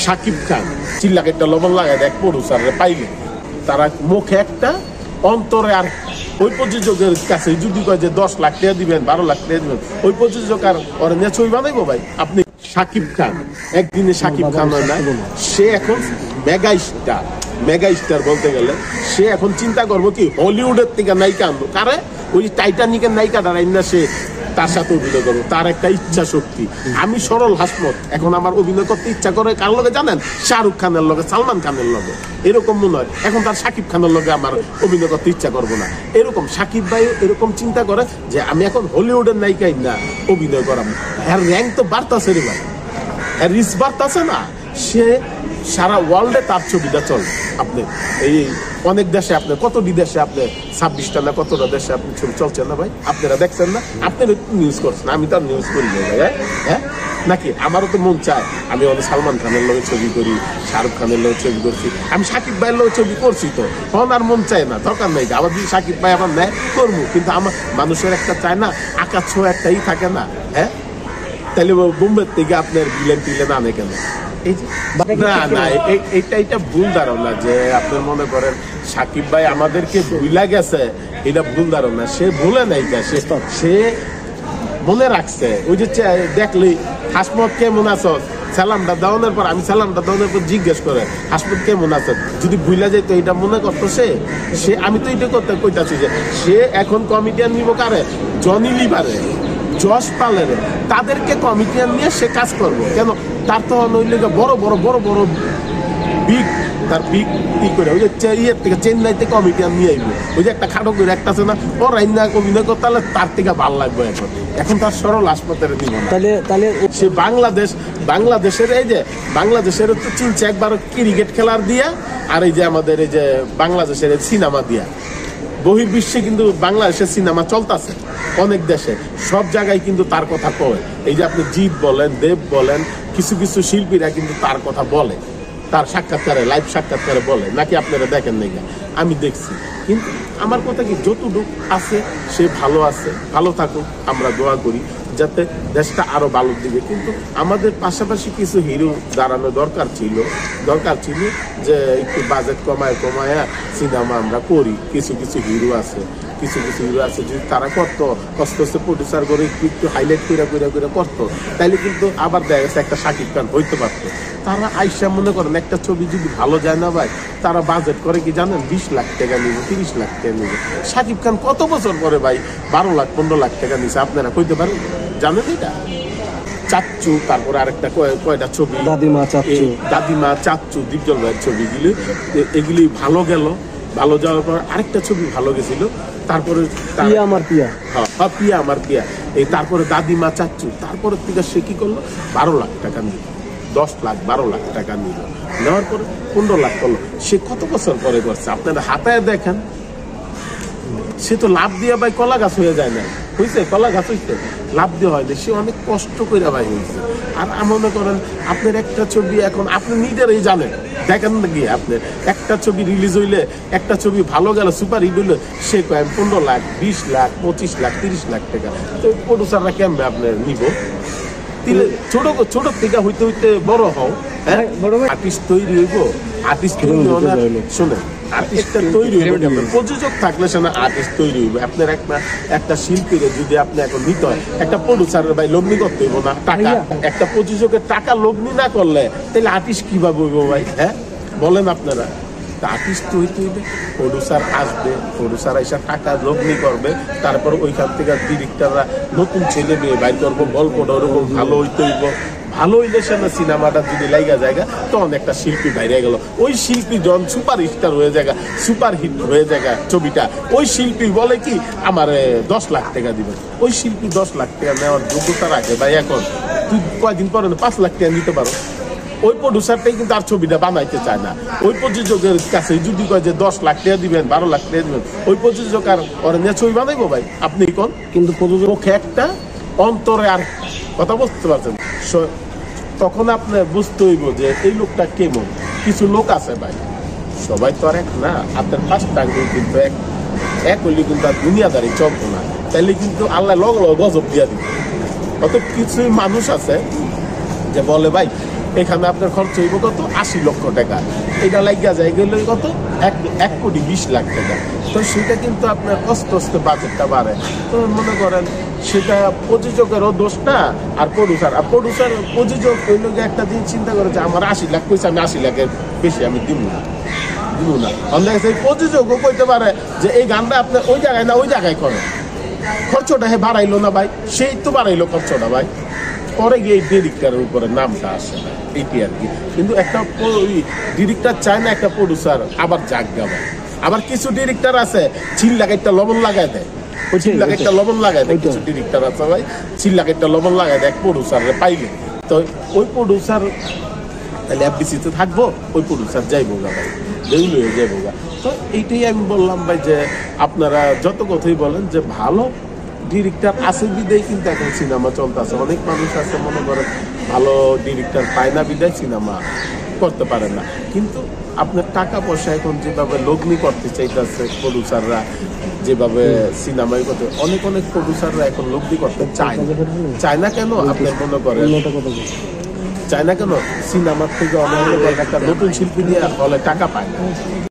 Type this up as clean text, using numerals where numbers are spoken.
শাকিব খান চিল্লাকে একটা লবণ লাগায় দেখ প্রডিউসাররা পাইলে তারা মুখে একটা অন্তরে আর ওই প্রযোজকের কাছে যদি কয় যে 10 লাখ টাকা দিবেন 12 লাখ টাকা দিবেন ওই প্রযোজক আর ওরা নিয়ে ছবি বানাইবো ভাই। আপনি শাকিব খান একদিনে শাকিব খান হয় না, সে এখন মেগা স্টার বলতে গেলে সে এখন চিন্তা করবো কি হলিউডের থেকে নায়িকা আনবো, কারে ওই টাইটানিকের নায়িকা দাঁড়াই না সে তার সাথে অভিনয় করবো, তার একটা ইচ্ছা শক্তি। আমি সরল হাসমত এখন আমার অভিনয় করতে ইচ্ছা করে কার লগে জানেন? শাহরুখ খানের লগে, সালমান খানের লগে। এরকম মনে হয় এখন তার শাকিব খানের লগে আমার অভিনয় করতে ইচ্ছা করবো না। এরকম শাকিব ভাই এরকম চিন্তা করে যে আমি এখন হলিউডের নায়িকাই না অভিনয় করাবো। এর র্যাঙ্ক তো বাড়তাছে রে ভাই, এর রিচ বাড়তাছে না, সে সারা ওয়ার্ল্ডে তার ছবিটা চলে। আপনি এই অনেক দেশে আপনি কতটি দেশে আপনি 26টা না কতটা দেশে আপনি ছবি চলছে না ভাই, আপনারা দেখছেন না? আপনারা নিউজ করছেন, আমি তো আর নিউজ করি না ভাই। হ্যাঁ নাকি? আমারও তো মন চায় আমি অনেক সালমান খানের লগে ছবি করি, শাহরুখ খানের লগে ছবি করছি, আমি শাকিব ভাইয়ের লগে ছবি করছি, তো তখন আর মন চায় না, দরকার নেই। আবার যদি শাকিব ভাই আবার নেয় করবো, কিন্তু আমার মানুষের একটা চায় না আকাশ ছোঁয়া একটাই থাকে না। হ্যাঁ তাহলে বোম্বে থেকে আপনার বিলেন টিলেন আনে কেন? না এটা ভুল ধারণা যে আপনার মনে করেন শাকিব ভাই আমাদেরকে ভুলা গেছে, এটা ভুল ধারণা। সে ভুলে নাই, সে মনে রাখছে। ওই যে দেখলি হাসমত কেমন আছো, সালামটা দেওয়ানোর পর আমি সালামটা দেওয়ানোর পর জিজ্ঞেস করে হাসমত কেমন আছে, যদি ভুলা যায় তো এটা মনে করতো সে আমি তো এটা করতে কইতাছি যে সে এখন কমিডিয়ান নিব কারে? জনি লিভারে, যশ পালের, তাদেরকে কমিডিয়ান নিয়ে সে কাজ করবো কেন? তার তো নইলে বড় বিগ তার বিগ ই করে ওই যে ইয়ের থেকে চেন্নাইতে কমিডিয়ান নিয়ে আইবো, ওই যে একটা খাটো করে একটা আছে না, ও রাইনা অভিনয় করতে হলে তার থেকে ভালো লাগবে। এখন তার সরল হাসপাতালে দিব না। তাহলে সে বাংলাদেশের এই যে বাংলাদেশের তো চিনছে একবার ক্রিকেট খেলার দিয়া, আর এই যে আমাদের এই যে বাংলাদেশের সিনেমা দিয়া। বহির্বিশ্বে কিন্তু বাংলাদেশের সিনেমা চলতেছে অনেক দেশে, সব জায়গায় কিন্তু তার কথা কয়। এই যে আপনি জিৎ বলেন, দেব বলেন, কিছু কিছু শিল্পীরা কিন্তু তার কথা বলে, তার সাক্ষাৎকারে লাইভ সাক্ষাৎকারে বলে, নাকি আপনারা দেখেন নাই? আমি দেখছি। কিন্তু আমার কথা কি যতটুকু আছে সে ভালো আছে, ভালো থাকুক, আমরা দোয়া করি যাতে দেশটা আরো ভালোর দিকে। কিন্তু আমাদের পাশাপাশি কিছু হিরো দাঁড়ানো দরকার ছিল যে একটু বাজেট কমায় সিনেমা আমরা করি। কিছু হিরো আছে যদি তারা করতো কষ্ট প্রডিউসার করে একটু হাইলাইট করে করতো, তাইলে কিন্তু আবার দেখা গেছে একটা শাকিব খান হইতে পারতো। তারা আইসা মনে করেন একটা ছবি যদি ভালো যায় না ভাই, তারা বাজেট করে কি জানেন? 20 লাখ টাকা নিবে, 30 লাখ টাকা নিবে। শাকিব খান কত বছর পরে ভাই 12 লাখ 15 লাখ টাকা নিছে, আপনারা কইতে পারেন? জানেন এটা? চাচ্চু, তারপরে আরেকটা কয়টা ছবি, দাদিমা চাচ্চু, দীপজল ভাইয়ের ছবিগুলি, এগুলি ভালো গেল। ভালো যাওয়ার পর আরেকটা ছবি ভালো গেছিল, তারপরে পিয়া আমার পিয়া, এই তারপরে দাদিমা চাচ্চু, তারপরে থেকে সে কি করলো? 12 লাখ টাকা নিল, 10 লাখ 12 লাখ টাকা নিল, নেওয়ার পরে 15 লাখ করলো। সে কত বছর পরে করছে আপনারা হাতায় দেখেন। সে তো লাভ দিয়ে ভাই কলা গাছ হয়ে যায় না, হয়েছে? কলা গাছ হইতে লাভ দিয়ে হয়নি, সে অনেক কষ্ট করে ভাই হয়েছে। আর মনে করেন আপনার একটা ছবি এখন আপনি নিজেরাই জানেন, দেখেন না গিয়ে আপনার একটা ছবি রিলিজ হইলে, একটা ছবি ভালো গেল, সুপার হিট হইলে, সে কয় 15 লাখ 20 লাখ 25 লাখ 30 লাখ টাকা। তো প্রডিউসাররা কেমবে আপনার নিব? ছোট থেকে হইতে বড় হও, হ্যাঁ আর্টিস্ট তৈরি হইব, আর্টিস্ট শোনেন আর্টিস্টটা তৈরি হইব, প্রযোজক থাকলে সে না আর্টিস্ট তৈরি হইব। আপনার একটা শিল্পীরে যদি আপনি এখন নিতে হয়, একটা প্রডিউসারের ভাই লগ্নি করতে হইব না টাকা, একটা প্রযোজকের টাকা লগ্নি না করলে তাহলে আর্টিস্ট কিভাবে হইব ভাই? হ্যাঁ বলেন আপনারা? আর্টিস্ট হইতে হইবে, প্রডিউসার আসবে, প্রডিউসার এসে টাকা লগ্নি করবে, তারপর ওইখান থেকে ডিরেক্টররা নতুন ছেলে মেয়ে বাইর করবো, গল্পটা ওরকম ভালো হইতে হইব। ভালো হইলে সে না সিনেমাটা যদি লাইগা জায়গা, তখন একটা শিল্পী বাইরে গেল, ওই শিল্পী যখন সুপার স্টার হয়ে জায়গা, সুপার হিট হয়ে জায়গা ছবিটা, ওই শিল্পী বলে কি আমার 10 লাখ টাকা দিবে। ওই শিল্পী 10 লাখ টাকা নেওয়ার যোগ্যতা রাখে ভাই। এখন তুই কয়েকদিন পরে 5 লাখ টাকা নিতে পারো। ওই প্রডিউসারটাই কিন্তু আর ছবিটা বানাইতে চায় না। ওই প্রযোজকের কাছে যদি কয় যে 10 লাখ টাকা দিবেন 12 লাখ টাকা দিবেন, ওই প্রযোজক আর ওরা নিয়ে ছবি বানাইবো ভাই? আপনি কোন? কিন্তু প্রযোজক মুখে একটা, অন্তরে আর কথা বুঝতে পারছেন। তখন আপনি বুঝতে হইব যে এই লোকটা কেমন। কিছু লোক আছে ভাই, সবাই তো আর এক না, আপনার 5টা আঙ্গুল কিন্তু এক হইলে কিন্তু আর দুনিয়াদারি চলতো না, তাইলে কিন্তু আল্লাহ লগ গজব দিয়া দিবে। অত কিছু মানুষ আছে যে বলে ভাই এখানে আপনার খরচ হইব কত 80 লক্ষ টাকা, এটা লাগিয়া যায় গেলে কত 1,20,00,000 টাকা। তো সেটা কিন্তু আপনার আস্তে আস্তে বাজেটটা বাড়ে। তো মনে করেন সেটা প্রযোজকেরও দোষ না, আর প্রডিউসার প্রযোজক ওই লোক একটা দিন চিন্তা করে যে আমার 80 লাখ পয়সা, আমি 80 লাখের বেশি আমি দিব না। প্রযোজকও কইতে পারে যে এই গানটা আপনার ওই জায়গায় না ওই জায়গায় করে, খরচটা হে বাড়াইলো না ভাই, সেই তো বাড়াইলো খরচটা ভাই, পরে গিয়ে ডিরেক্টরের উপরে নামটা আসে না, এইটি আর কি। কিন্তু একটা ডিরেক্টর চায় না একটা প্রডিউসার আবার জাগ গাবে। আবার কিছু ডিরেক্টর আছে চিল্লাকে লবণ লাগাই দেয়, ওই চিল্লাকে লবণ লাগাই দেয়, কিছু ডিরেক্টর আছে ভাই চিল্লাকে লবণ লাগাই দেয় এক প্রডিউসারে পাইলে। তো ওই প্রডিউসার তাহলে এফডিসিতে থাকবো, ওই প্রডিউসার যাইবো গা ভাই, যেগুলো যাইবো গা। তো এইটাই আমি বললাম ভাই যে আপনারা যত কথাই বলেন যে ভালো ডিরেক্টর আছে বিদায় কিন্তু এখন সিনেমা চলতেছে। অনেক মানুষ আছে মনে করেন ভালো ডিরেক্টর পায় না বিদায় সিনেমা করতে পারে না। কিন্তু আপনার টাকা পয়সা এখন যেভাবে লগ্নি করতে চাইতেছে প্রডিউসাররা, যেভাবে সিনেমায় করতে অনেক প্রডিউসাররা এখন লগ্নি করতে চায় না কেন আপনার মনে করেন চায় না কেন, সিনেমার থেকে অনেক একটা নতুন শিল্পী নিয়ে হলে টাকা পায় না।